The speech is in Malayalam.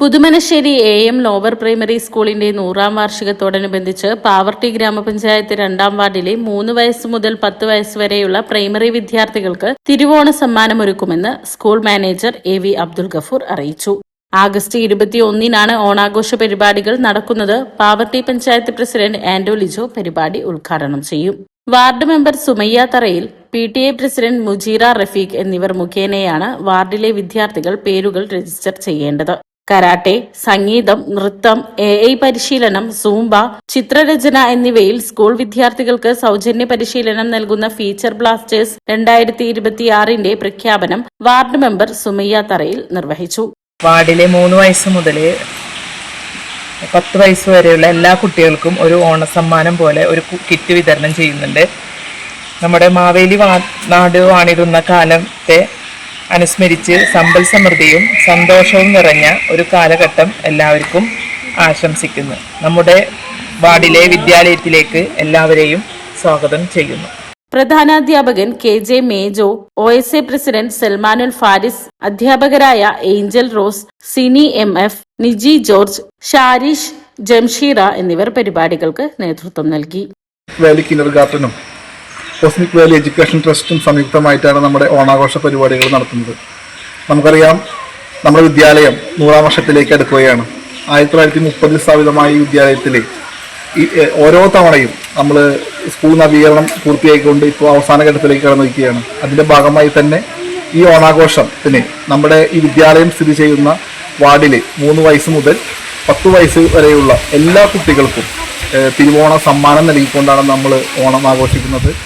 പുതുമനശ്ശേരി AM ലോവർ പ്രൈമറി സ്കൂളിന്റെ 100ാം വാർഷികത്തോടനുബന്ധിച്ച് പാവർട്ടി ഗ്രാമപഞ്ചായത്ത് 2ാം വാർഡിലെ 3 വയസ്സ് മുതൽ 10 വയസ്സ് വരെയുള്ള പ്രൈമറി വിദ്യാർത്ഥികൾക്ക് തിരുവോണ സമ്മാനമൊരുക്കുമെന്ന് school manager AV Abdul Gafoor അറിയിച്ചു. ആഗസ്റ്റ് 21-നാണ് ഓണാഘോഷ പരിപാടികൾ നടക്കുന്നത്. പാവർട്ടി പഞ്ചായത്ത് പ്രസിഡന്റ് ആൻഡോ ലിജോ പരിപാടി ഉദ്ഘാടനം ചെയ്യും. വാർഡ് മെമ്പർ സുമയ്യ തറയിൽ, PTA പ്രസിഡന്റ് മുജീറ റഫീഖ് എന്നിവർ മുഖേനയാണ് വാർഡിലെ വിദ്യാർത്ഥികൾ പേരുകൾ രജിസ്റ്റർ ചെയ്യേണ്ടത്. കരാട്ടെ, സംഗീതം, നൃത്തം, AI പരിശീലനം, സൂംബ, ചിത്രരചന എന്നിവയിൽ സ്കൂൾ വിദ്യാർത്ഥികൾക്ക് സൗജന്യ പരിശീലനം നൽകുന്ന ഫീച്ചർ ബ്ലാസ്റ്റേഴ്സ് 2026ന്റെ പ്രഖ്യാപനം വാർഡ് മെമ്പർ സുമയ്യ തറയിൽ നിർവഹിച്ചു. വാർഡിലെ 3 വയസ്സ് മുതൽ 10 വയസ്സ് വരെയുള്ള എല്ലാ കുട്ടികൾക്കും ഒരു ഓണസമ്മാനം പോലെ ഒരു കിറ്റ് വിതരണം ചെയ്യുന്നുണ്ട്. നമ്മുടെ മാവേലി നാട് വാണിരുന്ന കാലത്തെ അനുസ്മരിച്ച് സമ്പൽ സമൃദ്ധിയും സന്തോഷവും നിറഞ്ഞ ഒരു കാലഘട്ടം എല്ലാവർക്കും ആശംസിക്കുന്നു. നമ്മുടെ വാർഡിലെ വിദ്യാലയത്തിലേക്ക് എല്ലാവരെയും സ്വാഗതം ചെയ്യുന്നു. പ്രധാനാധ്യാപകൻ KJ Mejo, OSA president Salmanul Faris, അധ്യാപകരായ Angel Rose, Sini MF, Niji George, Sharish, Jamsheera എന്നിവർ പരിപാടികൾക്ക് നേതൃത്വം നൽകി. വാലി കിൻഡർഗാർട്ടനും കോസ്മിക് വാലി എഡ്യൂക്കേഷൻ ട്രസ്റ്റും സംയുക്തമായിട്ടാണ് നമ്മുടെ ഓണാഘോഷ പരിപാടികൾ നടത്തുന്നത്. നമുക്കറിയാം, നമ്മുടെ വിദ്യാലയം 100ാം വർഷത്തിലേക്ക് അടുക്കുകയാണ്. 1930 സ്ഥാപിതമായ ഈ വിദ്യാലയത്തിൽ ഓരോ തവണയും നമ്മൾ സ്കൂൾ നവീകരണം പൂർത്തിയായിക്കൊണ്ട് ഇപ്പോൾ അവസാന ഘട്ടത്തിലേക്ക് കടന്നിരിക്കുകയാണ്. അതിൻ്റെ ഭാഗമായി തന്നെ ഈ ഓണാഘോഷത്തിന് നമ്മുടെ ഈ വിദ്യാലയം സ്ഥിതി ചെയ്യുന്ന വാർഡിൽ 3 വയസ്സ് മുതൽ 10 വയസ്സ് വരെയുള്ള എല്ലാ കുട്ടികൾക്കും തിരുവോണ സമ്മാനം നൽകിക്കൊണ്ടാണ് നമ്മൾ ഓണം ആഘോഷിക്കുന്നത്.